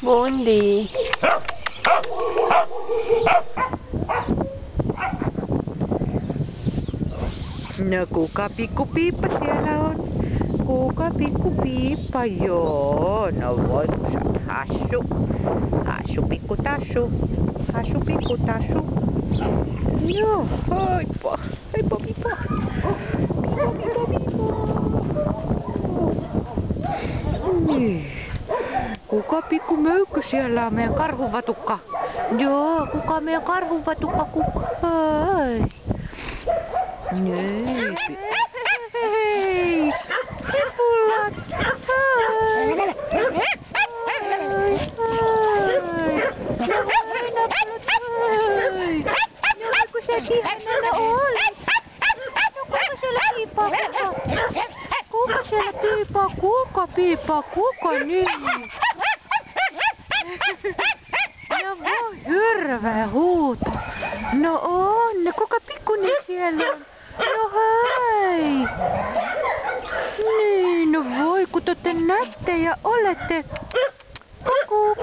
Bondi. No kuka pikkupiippa siellä on? Kuka pikkupiippa? Joo, no voiko sä hassu? Hassu pikkutassu. Hassu pikkutassu. Joo, heippa. Heippa piippa. Piippa piippa piippa. Niin. Kuka pikku möykky siellä on meidän karhunvatukka? Joo, kuka meidän karhunvatukka? Kuka? Ai. Niin. Hei! Pippulat! Ai! Ai! Ai! Ai nappulat! Ai! No kun sä ihanana olet! No kuka siellä piipaa? Kuka siellä piipaa? Kuka piipaa? Kuka niin? No voi hirveä huuto. No on, kuka pikkunen siellä on? No hei! Niin, no voi kun te nättejä olette. Kuku!